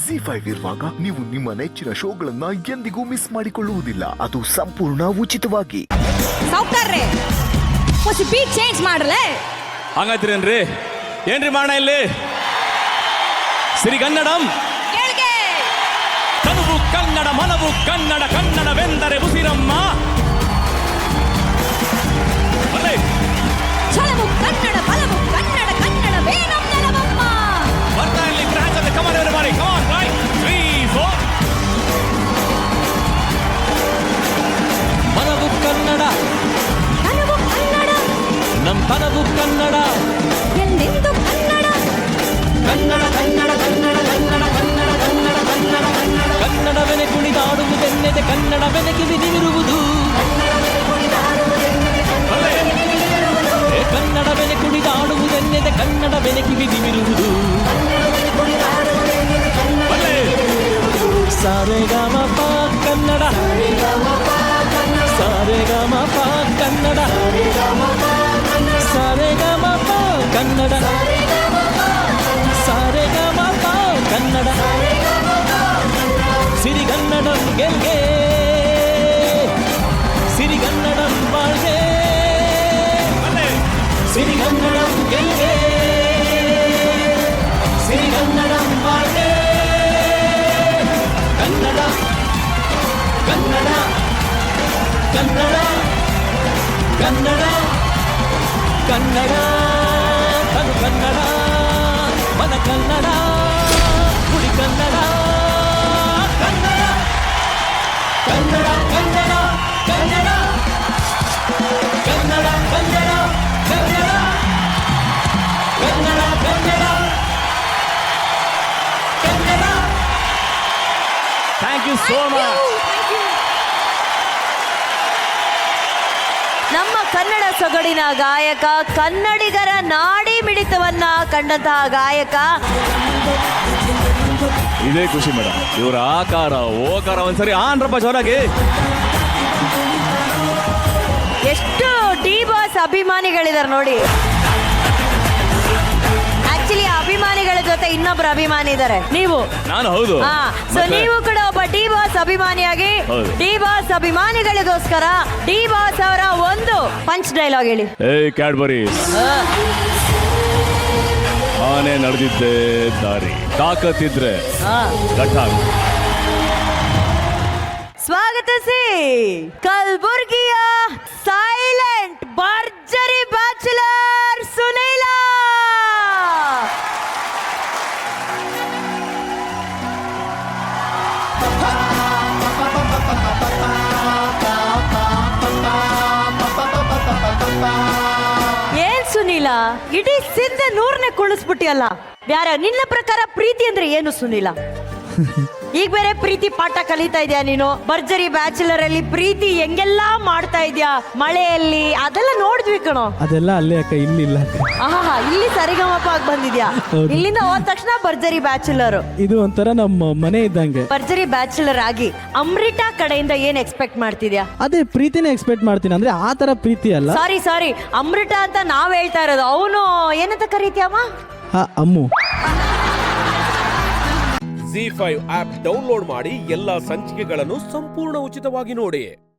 ZEE5 ಇರುವಾಗ ನೀವು ನಿಮ್ಮ ನೆಚ್ಚಿನ ಶೋಗಳನ್ನ ಎಂದಿಗೂ ಮಿಸ್ ಮಾಡಿಕೊಳ್ಳುವುದಿಲ್ಲ. ಅದು ಸಂಪೂರ್ಣ ಉಚಿತವಾಗಿ. ಸೌಕರ್ಯ ಬೀಟ್ ಚೇಂಜ್ ಮಾಡ್ರಲೇ. ಹಂಗಾದ್ರೇನ್ರಿ ಏನ್ರಿ ಮಾಡೋಣ ಇಲ್ಲಿ? ಸಿರಿಗನ್ನಡಂ ತನುವು ಕನ್ನಡ, ಮನವು ಕನ್ನಡ, ಕನ್ನಡವೆಂದರೆ ಉಸಿರಮ್ಮ. ಛಲವು ಕನ್ನಡ, ಬಲವು ಕನ್ನಡ, ಕನ್ನಡವೇ ನಮ್ಮೆಲ್ಲವಮ್ಮ. ಬರ್ತಾ ಇಲ್ಲಿ ಗ್ರಹಣದ ಕಮಲವನ್ನು ಮಾಡಿ. Come on, right? 3, 4. ಮನವು ಕನ್ನಡ, ತನುವು ಕನ್ನಡ, ನಮ್ ತನವು ಕನ್ನಡ, ಎಲ್ಲೆಂದು ಕನ್ನಡ. ಕನ್ನಡ ಕನ್ನಡ ಕನ್ನಡ ಕನ್ನಡ ಕನ್ನಡ ಕನ್ನಡ ಕನ್ನಡ ಕನ್ನಡ ಕನ್ನಡವೆನೆ ಕುಣಿದಾಡುವುದೆನ್ನೆದೆ, ಕನ್ನಡವೆನೆ ಕಿವಿದಿರುವುದು. ಕನ್ನಡವೆನೆ ಕುಣಿದಾಡುವುದೆನ್ನೆದೆ, ಕನ್ನಡವೆನೆ ಕಿವಿದಿರುವುದು. ಸಾರೆಗಮಪ ಕನ್ನಡ, ಸಾರೆಗಮಪ ಕನ್ನಡ, ಸಾರೆಗಮಪ ಕನ್ನಡ, ಸಾರೆಗಮಪ ಕನ್ನಡ. ಸಿರಿಗನ್ನಡಂ ಗೆಲ್ಗೆ, ಸಿರಿಗನ್ನಡಂ ಬಾಳ್ಗೆ, ಸಿರಿಗನ್ನಡಂ ಗೆಲ್ಗೆ, ಸಿರಿಗನ್ನಡಂ ಬಾಳ್ಗೆ. ಕನ್ನಡ ಕನ್ನಡ ಕನ್ನಡ ಕನ್ನಡ ಕನ್ನಡ ತನು ಕನ್ನಡ, ಮನ ಕನ್ನಡ, ಕುಡಿ Kannada. Kannada Kannada Kannada Kannada Kannada Kannada Kannada Kannada Kannada Kannada. Thank you so much. ನಮ್ಮ ಕನ್ನಡ ಸೊಗಡಿನ ಗಾಯಕ, ಕನ್ನಡಿಗರ ನಾಡಿ ಮಿಡಿತವನ್ನ ಕಂಡಂತಹ ಗಾಯಕ. ಇದೇ ಖುಷಿ ಮೇಡಮ್, ಇವರ ಆಕಾರ ಓಕಾರ ಒಂದ್ಸರಿ ಆನ್ರಪ್ಪ ಜೋರಾಗಿ. ಎಷ್ಟು ಡಿ ಬಾಸ್ ಅಭಿಮಾನಿಗಳಿದಾರೆ ನೋಡಿ. ಆಕ್ಚುಲಿ ಅಭಿಮಾನಿಗಳ ಜೊತೆ ಇನ್ನೊಬ್ರು ಅಭಿಮಾನಿ ಇದ್ದಾರೆ, ನೀವು. ನಾನು ಹೌದು. ಸೊ ನೀವು ಕೂಡ ಒಬ್ಬ ಡಿ ಬಾಸ್ ಅಭಿಮಾನಿಯಾಗಿ ಡಿ ಬಾಸ್ ಅಭಿಮಾನಿಗಳಿಗೋಸ್ಕರ ಡಿ ಬಾಸ್ ಅವರ ಒಂದು ಪಂಚ್ ಡೈಲಾಗ್ ಹೇಳಿ. ಏಯ್ ಕ್ಯಾಡ್ಬರೀಸ್, ಆನೆ ನಡೆದಿದ್ದೆ ದಾರಿ, ತಾಕತ್ತಿದ್ರೆ ಗಟ್ಟಾಗು. ಸ್ವಾಗತಿಸಿ ಕಲಬುರ್ಗಿಯ ಸೈಲೆಂಟ್ ಭರ್ಜರಿ ಬ್ಯಾಚುಲರ್ ಸುನೀಲ. ಏನ್ ಸುನೀಲ, ಇಡೀ ಸಿಂಧ 100ನೇ ಕುಳಿಸ್ಬಿಟ್ಟಿಯಲ್ಲ. ಯಾರ ನಿನ್ನ ಪ್ರಕಾರ ಪ್ರೀತಿ ಅಂದ್ರೆ ಏನು ಸುನೀಲ? ಈಗ ಬೇರೆ ಪ್ರೀತಿ ಪಾಠ ಕಲಿತಾ ಇದೆಯಾ ನೀನು? ಭರ್ಜರಿ ಬ್ಯಾಚುಲರ್ ಅಲ್ಲಿ ಪ್ರೀತಿ ಹೆಂಗೆಲ್ಲಾ ಮಾಡ್ತಾ ಇದ್ಯಾ, ಮಳೆಯಲ್ಲಿ ಅದೆಲ್ಲ ನೋಡಿದ್ವಿ ಕಣೋ. ಅದೆಲ್ಲ ಅಲ್ಲೇ ಅಕ್ಕ, ಇಲ್ಲಿ ಇಲ್ಲ ಅಕ್ಕ. ಆಹಾ, ಇಲ್ಲಿ ಸರಿಗಮಪ ಆಗಿ ಬಂದಿದ್ಯಾ. ಇಲ್ಲಿಂದ ಹೋದ ತಕ್ಷಣ ಭರ್ಜರಿ ಬ್ಯಾಚುಲರ್. ಇದು ಒಂಥರ ನಮ್ಮ ಮನೆ ಇದ್ದಂಗೆ. ಭರ್ಜರಿ ಬ್ಯಾಚುಲರ್ ಆಗಿ ಅಮೃತ ಕಡೆಯಿಂದ ಏನ್ ಎಕ್ಸ್ಪೆಕ್ಟ್ ಮಾಡ್ತಿದ್ಯಾ? ಅದೇ ಪ್ರೀತಿನೇ ಎಕ್ಸ್ಪೆಕ್ಟ್ ಮಾಡ್ತೀನಿ, ಅಂದ್ರೆ ಆ ತರ ಪ್ರೀತಿ ಅಲ್ಲ. ಸಾರಿ ಅಮೃತ ಅಂತ ನಾವ್ ಹೇಳ್ತಾ ಇರೋದು. ಅವನು ಏನಂತ ಕರೀತೀಯಮ್ಮ? ಅಮ್ಮು. ZEE5 ಆಪ್ ಡೌನ್ಲೋಡ್ ಮಾಡಿ ಎಲ್ಲಾ ಸಂಚಿಕೆಗಳನ್ನು ಸಂಪೂರ್ಣ ಉಚಿತವಾಗಿ ನೋಡಿ.